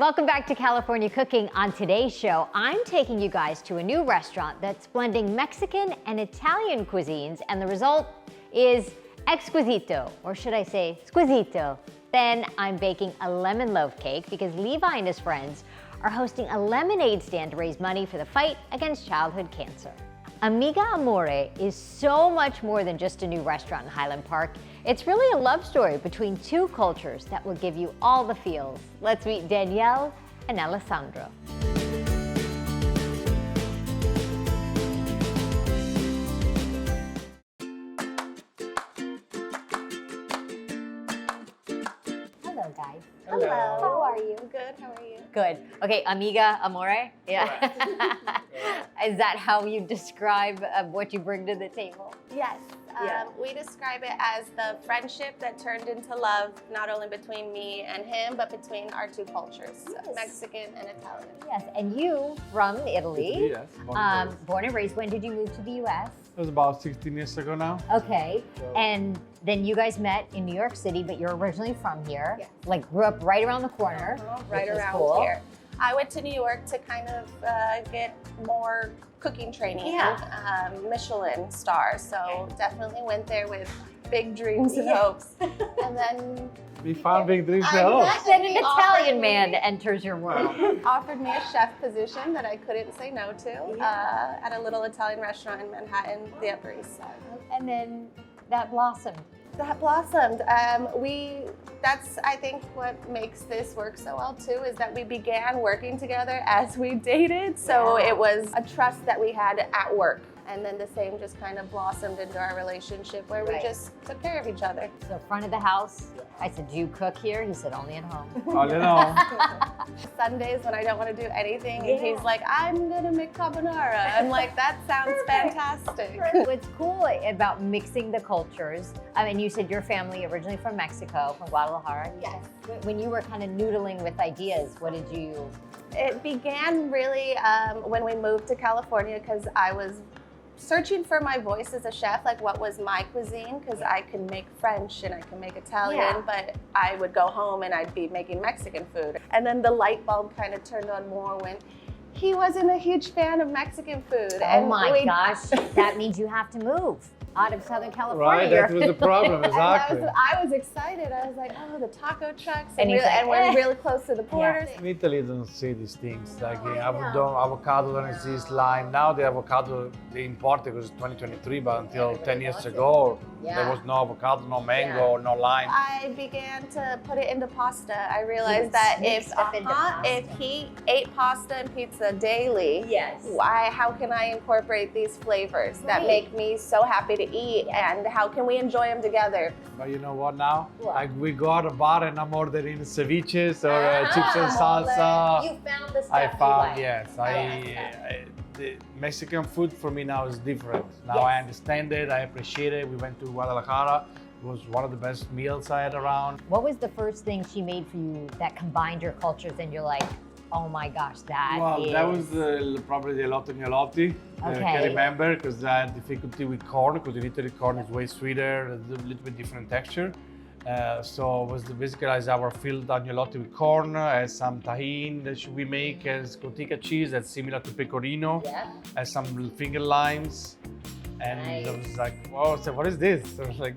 Welcome back to California Cooking. On today's show, I'm taking you guys to a new restaurant that's blending Mexican and Italian cuisines, and the result is exquisito, or should I say squisito. Then I'm baking a lemon loaf cake because Levi and his friends are hosting a lemonade stand to raise money for the fight against childhood cancer. Amiga Amore is so much more than just a new restaurant in Highland Park. It's really a love story between two cultures that will give you all the feels. Let's meet Danielle and Alessandro. Hello, guys. Hello. How are you? Good, how are you? Good. Okay, Amiga Amore? Yeah. Is that how you describe what you bring to the table? Yes. We describe it as the friendship that turned into love, not only between me and him, but between our two cultures, Yes. Mexican and Italian. Yes, and you from Italy. Yes, Born and raised. When did you move to the US? It was about 16 years ago now. Okay, So- and then you guys met in New York City, but you're originally from here. Yes. Like grew up right around the corner. Right which is around cool. here. I went to New York to kind of get more cooking training, Yeah. Michelin star. So definitely went there with big dreams and hopes. And then We found big dreams I at home. bet. Then an He offered Italian me- man enters your world. offered me a chef position that I couldn't say no to at a little Italian restaurant in Manhattan, the Upper East Side. And then that blossomed. That blossomed. That's I think what makes this work so well too, is that we began working together as we dated. So Yeah. it was a trust that we had at work. And then the same just kind of blossomed into our relationship where we Right. just took care of each other. So front of the house, I said, do you cook here? He said, only at home. All in all, Sundays when I don't want to do anything, Yeah. and he's like, I'm gonna make carbonara. I'm like, that sounds fantastic. What's cool about mixing the cultures, I mean, you said your family originally from Mexico, from Guadalajara. Yes. When you were kind of noodling with ideas, what did you? It began really when we moved to California because I was searching for my voice as a chef, like what was my cuisine, because I can make French and I can make Italian, Yeah. but I would go home and I'd be making Mexican food. And then the light bulb kind of turned on more when he wasn't a huge fan of Mexican food. Oh my gosh, that means you have to move out of Southern California. right? That was the problem, And exactly. I was excited. I was like, oh, the taco trucks, And and, he's like, and we're eh. really close to the borders. In Italy, they don't say these things. Like avocado don't exist, lime. Now the avocado they import it because it's 2023, but until 10 years ago, there was no avocado, no mango, no lime. I began to put it into pasta. I realized would that mix stuff into pasta. if he ate pasta and pizza daily, Yes. how can I incorporate these flavors that Right. make me so happy to eat, and how can we enjoy them together? But you know what now? What? Like we go to a bar and I'm ordering ceviches or chips and salsa. You found the stuff I you found, like. yes. The Mexican food for me now is different. Now Yes. I understand it, I appreciate it. We went to Guadalajara. It was one of the best meals I had around. What was the first thing she made for you that combined your cultures and you're like, oh my gosh, that was probably the elote gnocchi. I Okay. can remember because I had difficulty with corn because in Italy corn is way sweeter, a little bit different texture. So it was basically our filled agnolotti with corn, some tahine that we make as cotija cheese that's similar to pecorino, Yeah. some finger limes. And Nice. I was like, whoa, so what is this? So it was like,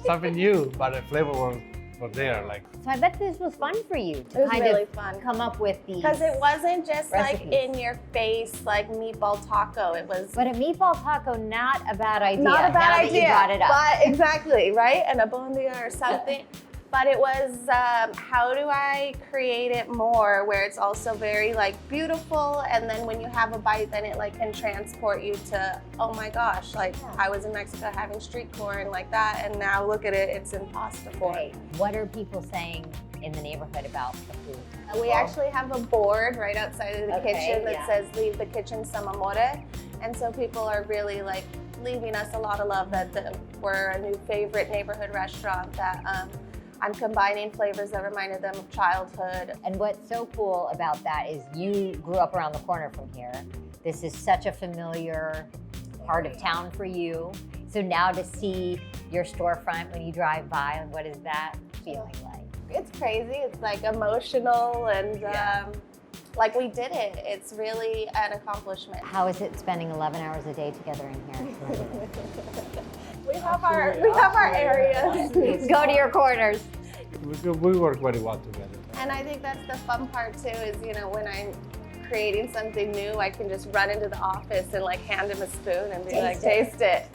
something new, but the flavor was there. Like, So I bet this was fun for you to It was kind really of fun. come up with these. Because it wasn't just Recipes. like in your face, like meatball taco. It was But a meatball taco, not a bad idea. not a bad now idea. That you brought it up. But exactly, right? And a bondia or something. But it was, how do I create it more where it's also very like beautiful, and then when you have a bite, then it like can transport you to, oh my gosh, like I was in Mexico having street corn like that, and now look at it, it's in pasta form. Right. What are people saying in the neighborhood about the food? We actually have a board right outside of the Okay, kitchen that yeah. says "Leave the kitchen some amore," and so people are really like leaving us a lot of love that we're a new favorite neighborhood restaurant that I'm combining flavors that reminded them of childhood. And what's so cool about that is you grew up around the corner from here. This is such a familiar part of town for you. So now to see your storefront when you drive by, what is that feeling like? It's crazy. It's like emotional and like we did it. It's really an accomplishment. How is it spending 11 hours a day together in here? We have our areas. Go to your corners. We work very well together. And I think that's the fun part too, is, you know, when I'm creating something new, I can just run into the office and like hand him a spoon and be like, taste it.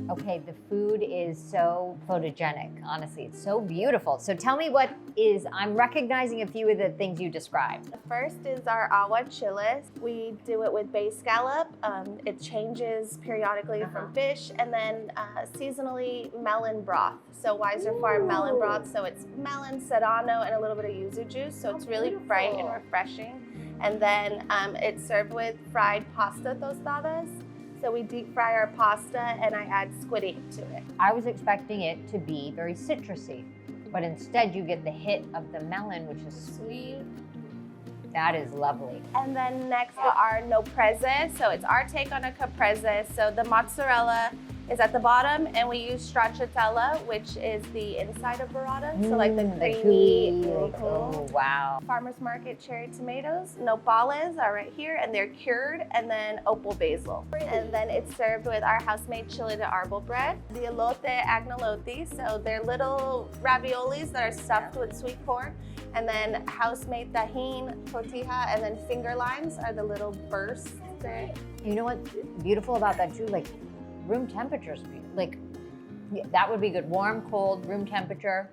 Okay, the food is so photogenic, honestly. It's so beautiful. So tell me I'm recognizing a few of the things you described. The first is our agua chiles. We do it with bay scallop. It changes periodically from fish, and then seasonally melon broth. So Weiser Farm melon broth. So it's melon, serrano, and a little bit of yuzu juice. So it's really bright and refreshing. And then it's served with fried pasta tostadas. So we deep fry our pasta and I add squid ink to it. I was expecting it to be very citrusy, but instead you get the hit of the melon, which is sweet. That is lovely. And then next are no preze. So it's our take on a caprese. So the mozzarella is at the bottom and we use stracciatella, which is the inside of burrata. So like the creamy. Oh, wow. Farmer's Market cherry tomatoes. Nopales are right here and they're cured, and then opal basil. And then it's served with our house-made chile de arbol bread. The elote agnolotti, so they're little raviolis that are stuffed with sweet corn. And then house-made tahine, tortilla, and then finger limes are the little bursts there. You know what's beautiful about that too? Like room temperature, like that would be good. Warm, cold, room temperature,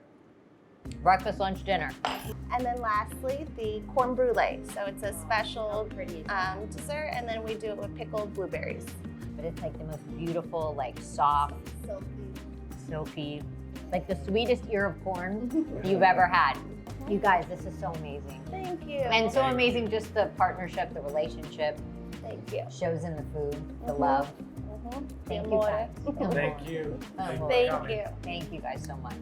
breakfast, lunch, dinner. And then lastly, the corn brulee. So it's a special dessert, and then we do it with pickled blueberries. But it's like the most beautiful, like soft, silky, like the sweetest ear of corn you've ever had. You guys, this is so amazing. Thank you. And so amazing, just the partnership, the relationship. Thank you. Shows in the food, the love. Thank you guys. Thank you. Thank you. Thank you guys so much.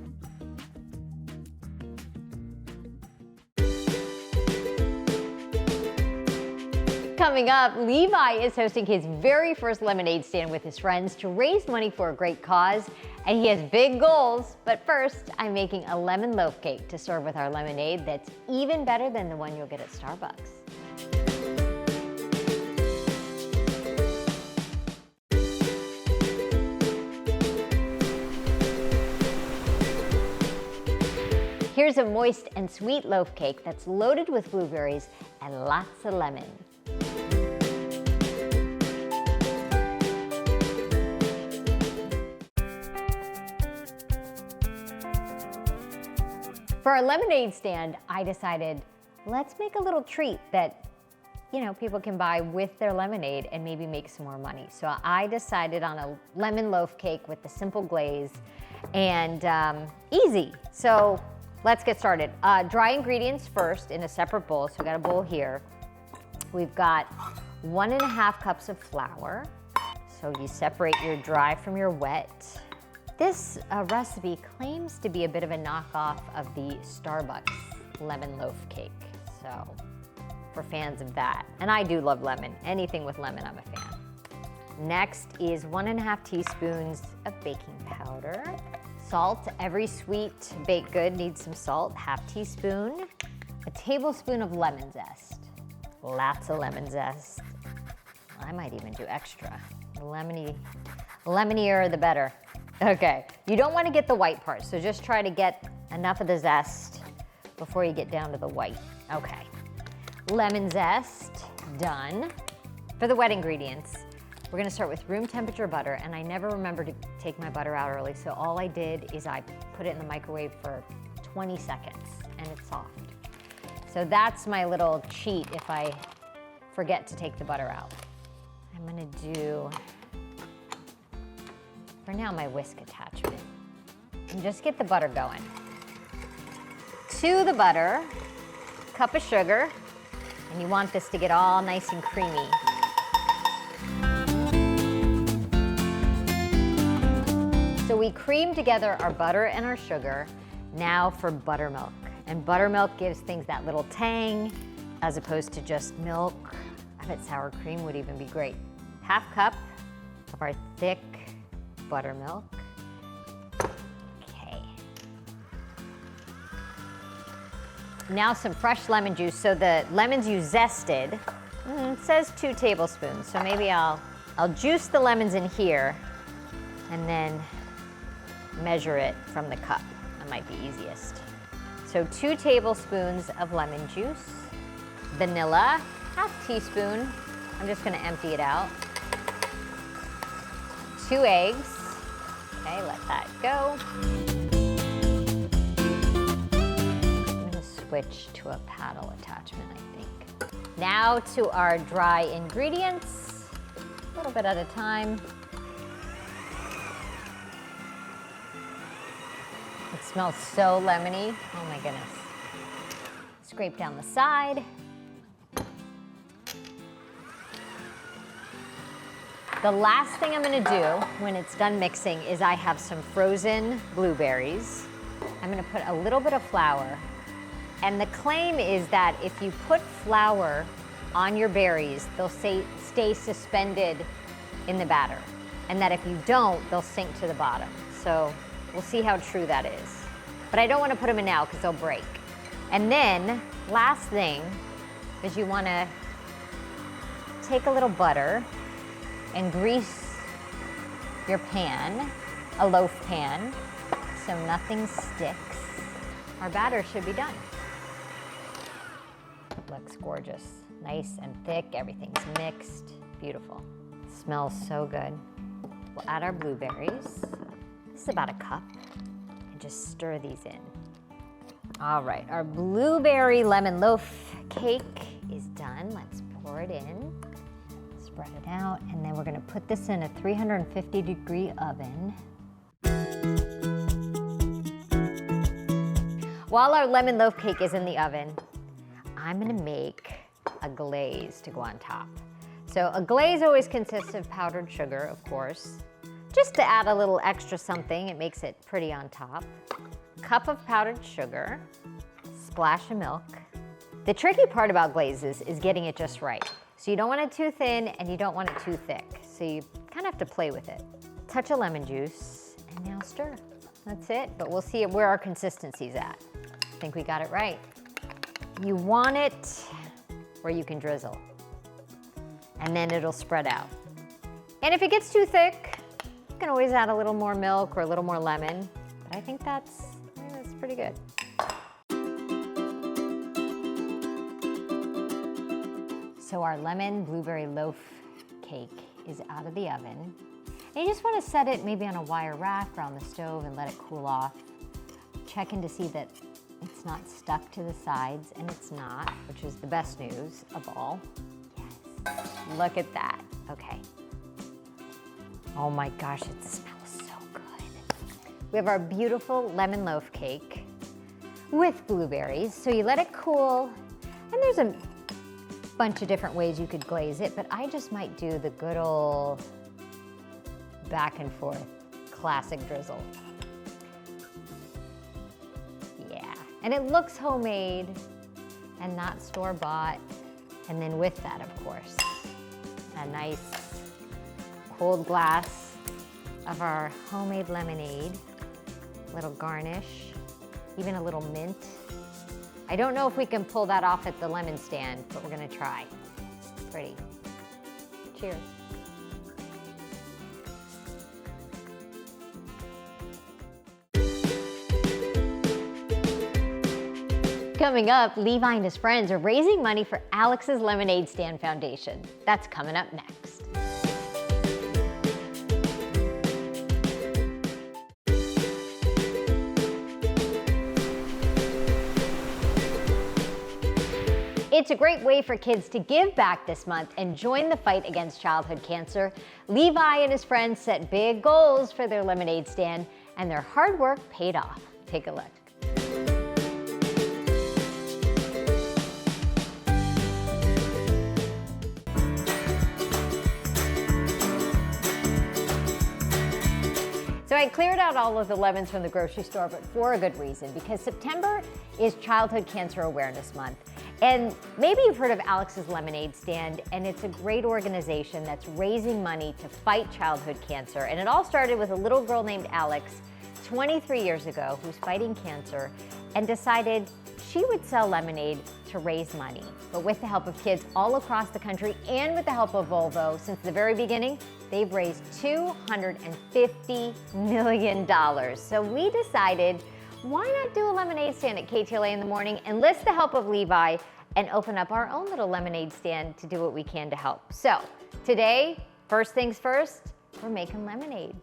Coming up, Levi is hosting his very first lemonade stand with his friends to raise money for a great cause, and he has big goals. But first, I'm making a lemon loaf cake to serve with our lemonade that's even better than the one you'll get at Starbucks. Here's a moist and sweet loaf cake that's loaded with blueberries and lots of lemon. For our lemonade stand, I decided, let's make a little treat that, you know, people can buy with their lemonade and maybe make some more money. So I decided on a lemon loaf cake with the simple glaze and easy. So let's get started. Dry ingredients first in a separate bowl. So we got a bowl here. We've got 1.5 cups of flour. So you separate your dry from your wet. This recipe claims to be a bit of a knockoff of the Starbucks lemon loaf cake. So for fans of that, and I do love lemon. Anything with lemon, I'm a fan. Next is 1.5 teaspoons of baking powder. Salt, every sweet baked good needs some salt, 1/2 teaspoon. A tablespoon of lemon zest. Lots of lemon zest. I might even do extra. The lemonier the better. Okay, you don't want to get the white part, so just try to get enough of the zest before you get down to the white. Okay, lemon zest, done. For the wet ingredients, we're gonna start with room temperature butter, and I never remember to take my butter out early, so all I did is I put it in the microwave for 20 seconds, and it's soft. So that's my little cheat if I forget to take the butter out. I'm gonna do, for now, my whisk attachment. And just get the butter going. To the butter, cup of sugar, and you want this to get all nice and creamy. So we cream together our butter and our sugar. Now for buttermilk. And buttermilk gives things that little tang as opposed to just milk. I bet sour cream would even be great. 1/2 cup of our thick buttermilk. Now some fresh lemon juice. So the lemons you zested, it says 2 tablespoons. So maybe I'll juice the lemons in here and then measure it from the cup. That might be easiest. So 2 tablespoons of lemon juice, vanilla, ½ teaspoon. I'm just gonna empty it out. 2 eggs. Okay, let that go. I'm gonna switch to a paddle attachment, I think. Now to our dry ingredients, a little bit at a time. It smells so lemony. Oh my goodness. Scrape down the side. The last thing I'm gonna do when it's done mixing is I have some frozen blueberries. I'm gonna put a little bit of flour. And the claim is that if you put flour on your berries, they'll stay suspended in the batter. And that if you don't, they'll sink to the bottom. So we'll see how true that is. But I don't wanna put them in now because they'll break. And then, last thing is you wanna take a little butter and grease your pan, a loaf pan, so nothing sticks. Our batter should be done. Looks gorgeous. Nice and thick, everything's mixed. Beautiful. Smells so good. We'll add our blueberries. This is about a cup. And just stir these in. All right, our blueberry lemon loaf cake is done. Let's pour it in. Spread it out, and then we're gonna put this in a 350-degree oven. While our lemon loaf cake is in the oven, I'm gonna make a glaze to go on top. So a glaze always consists of powdered sugar, of course, just to add a little extra something. It makes it pretty on top. Cup of powdered sugar, splash of milk. The tricky part about glazes is getting it just right. So you don't want it too thin and you don't want it too thick. So you kind of have to play with it. Touch of lemon juice and now stir. That's it, but we'll see where our consistency's at. I think we got it right. You want it where you can drizzle. And then it'll spread out. And if it gets too thick, you can always add a little more milk or a little more lemon. But I think that's pretty good. So our lemon blueberry loaf cake is out of the oven. And you just want to set it maybe on a wire rack or on the stove and let it cool off. Checking to see that it's not stuck to the sides, and it's not, which is the best news of all. Yes, look at that. Okay. Oh my gosh, it smells so good. We have our beautiful lemon loaf cake with blueberries. So you let it cool, and there's a bunch of different ways you could glaze it, but I just might do the good old back and forth classic drizzle. Yeah, and it looks homemade and not store-bought. And then with that, of course, a nice cold glass of our homemade lemonade, a little garnish, even a little mint. I don't know if we can pull that off at the lemon stand, but we're gonna try. Pretty. Cheers. Coming up, Levi and his friends are raising money for Alex's Lemonade Stand Foundation. That's coming up next. It's a great way for kids to give back this month and join the fight against childhood cancer. Levi and his friends set big goals for their lemonade stand, and their hard work paid off. Take a look. So I cleared out all of the lemons from the grocery store, but for a good reason, because September is Childhood Cancer Awareness Month. And maybe you've heard of Alex's Lemonade Stand, and it's a great organization that's raising money to fight childhood cancer. And it all started with a little girl named Alex, 23 years ago, who's fighting cancer, and decided she would sell lemonade to raise money. But with the help of kids all across the country and with the help of Volvo, since the very beginning, they've raised $250 million. So we decided, why not do a lemonade stand at KTLA in the morning, enlist the help of Levi, and open up our own little lemonade stand to do what we can to help. So today, first things first, we're making lemonade.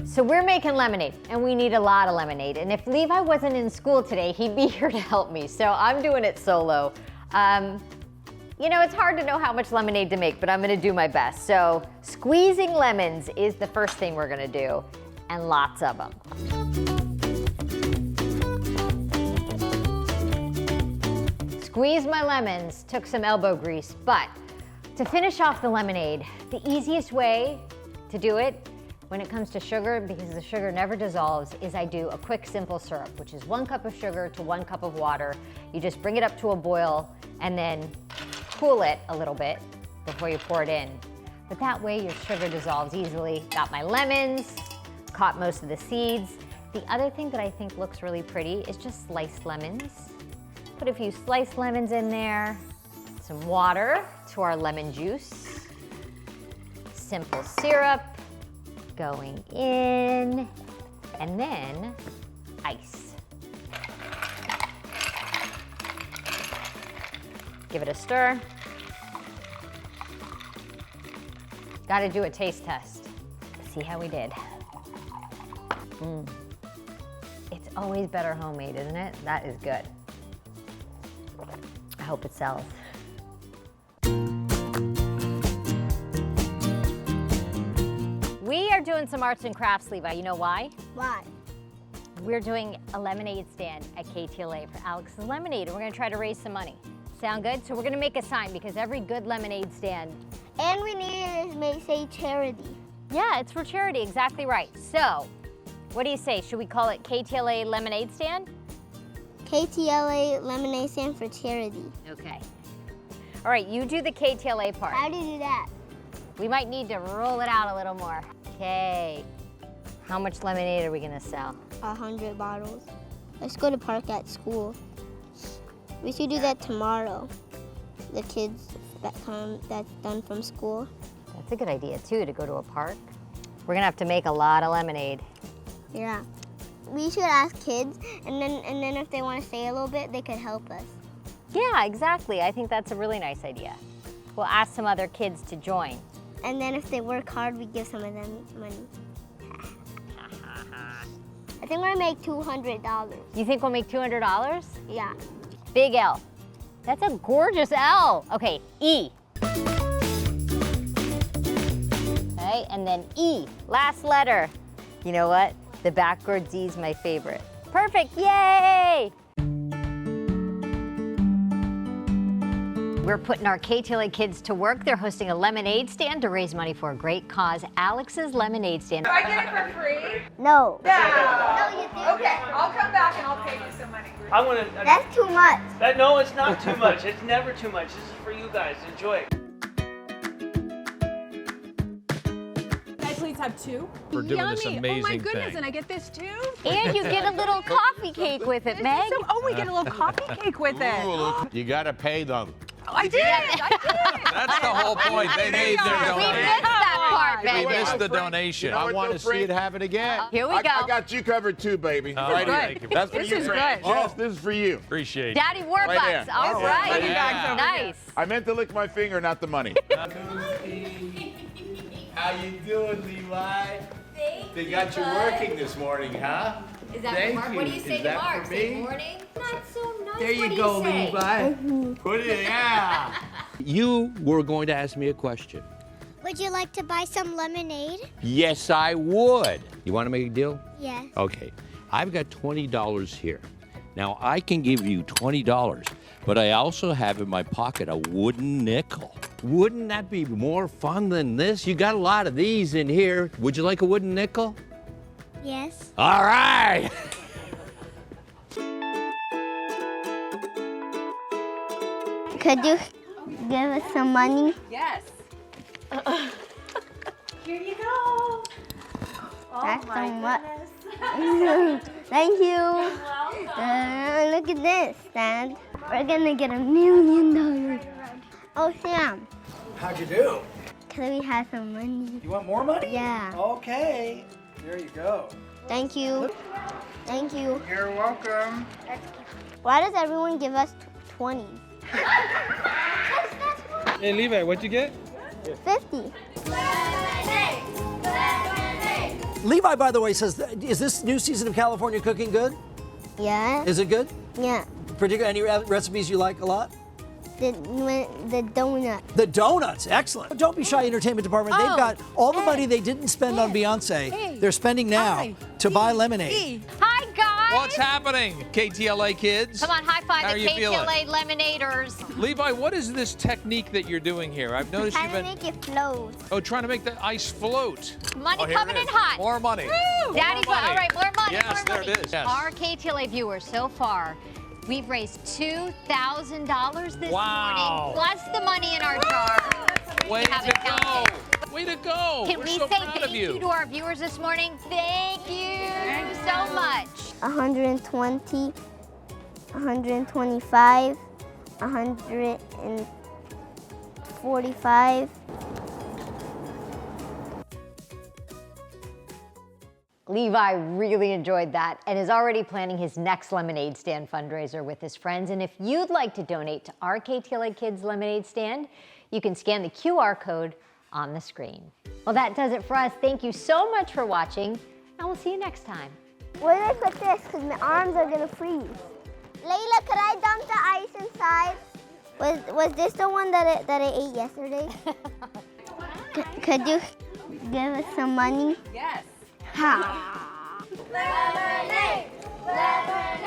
So we're making lemonade, and we need a lot of lemonade. And if Levi wasn't in school today, he'd be here to help me. So I'm doing it solo. You know, it's hard to know how much lemonade to make, but I'm gonna do my best. So squeezing lemons is the first thing we're gonna do, and lots of them. Squeeze my lemons, took some elbow grease, but to finish off the lemonade, the easiest way to do it when it comes to sugar, because the sugar never dissolves, is I do a quick simple syrup, which is 1 cup of sugar to 1 cup of water. You just bring it up to a boil and then cool it a little bit before you pour it in. But that way your sugar dissolves easily. Got my lemons, caught most of the seeds. The other thing that I think looks really pretty is just sliced lemons. Put a few sliced lemons in there, some water to our lemon juice, simple syrup going in, and then ice. Give it a stir. Gotta do a taste test. See how we did. It's always better homemade, isn't it? That is good. I hope it sells. We are doing some arts and crafts, Levi. You know why? Why? We're doing a lemonade stand at KTLA for Alex's Lemonade, and we're gonna try to raise some money. Sound good? So we're gonna make a sign, because every good lemonade stand... And we need to say charity. Yeah, it's for charity, exactly right. So, what do you say? Should we call it KTLA Lemonade Stand? KTLA Lemonade Stand for charity. Okay. All right, you do the KTLA part. How do you do that? We might need to roll it out a little more. Okay. How much lemonade are we gonna sell? 100 bottles. Let's go to park at school. We should do that tomorrow. The kids that's done from school. That's a good idea too, to go to a park. We're gonna have to make a lot of lemonade. Yeah. We should ask kids, and then if they want to stay a little bit, they could help us. Yeah, exactly. I think that's a really nice idea. We'll ask some other kids to join. And then if they work hard, we give some of them money. I think we're gonna make $200. You think we'll make $200? Yeah. Big L. That's a gorgeous L. Okay, E. Okay, and then E, last letter. You know what? The backwards E is my favorite. Perfect, yay! We're putting our KTLA kids to work. They're hosting a lemonade stand to raise money for a great cause, Alex's Lemonade Stand. Do I get it for free? No. No. Okay, I'll come back and I'll pay you some money. I want to. That's too much. No, it's not too much. It's never too much. This is for you guys. Enjoy it. Can I please have 2? We're doing this amazing Oh my goodness, thing. and I get this too? And you get a little coffee cake with it, Meg. We get a little coffee cake with it. You gotta pay them. I did. That's the whole point. They made their We missed donation. that part, We Meg. missed the donation. I want to see it happen again. Here we I go. got you covered too, baby. Oh, right thank here. you. That's for This you, is Frank. good. Jess, this is for you. Appreciate it. Daddy Warbucks. Right there. All right. Right there. Nice. I meant to lick my finger, not the money. How you doing, Levi? They got you working this morning, huh? Is that Thank Mark? you. What do you say Is to that Mark? for Say me? morning? Not so nice. There What you do go, say? Levi. Put it, yeah. You were going to ask me a question. Would you like to buy some lemonade? Yes, I would. You want to make a deal? Yes. Okay. I've got $20 here. Now, I can give you $20, but I also have in my pocket a wooden nickel. Wouldn't that be more fun than this? You got a lot of these in here. Would you like a wooden nickel? Yes. All right. Could you give us some money? Yes. Here you go. That's so much. Thank you. Look at this, Dad. We're gonna get $1 million. Oh, Sam. How'd you do? Can we have some money? You want more money? Yeah. Okay. There you go. Thank you. Thank you. You're welcome. Why does everyone give us 20s? Hey, Levi, what'd you get? 50. Levi, by the way, says, is this new season of California Cooking good? Yeah. Is it good? Yeah. Particular any recipes you like a lot? The donut. The donuts, excellent. Don't Be Shy Entertainment Department. They've got all the money they didn't spend on Beyonce. They're spending now to buy lemonade. Hi, guys. What's happening, KTLA kids? Come on, high five How the are you feeling? KTLA Lemonaders. Levi, what is this technique that you're doing here? I've noticed Trying you've to been make it float. trying to make the ice float. Money Here coming it in is. hot. More money. Woo! Daddy's More money. All money. right, more money. Yes, more there money. it is. Yes. Our KTLA viewers so far, we've raised $2,000 this Wow. morning, plus the money in our jar. Way haven't to go. counted. Way to go. Can We're we so say proud of thank you to our viewers this morning? Thank you so much. 120, 125, 145. Levi really enjoyed that and is already planning his next lemonade stand fundraiser with his friends. And if you'd like to donate to our KTLA Kids lemonade stand, you can scan the QR code on the screen. Well, that does it for us. Thank you so much for watching, and we'll see you next time. Where did I put this? Because my arms are gonna freeze. Layla, could I dump the ice inside? Was this the one that I ate yesterday? Could you give us some money? Yes. Ha. Lemonade! Lemonade!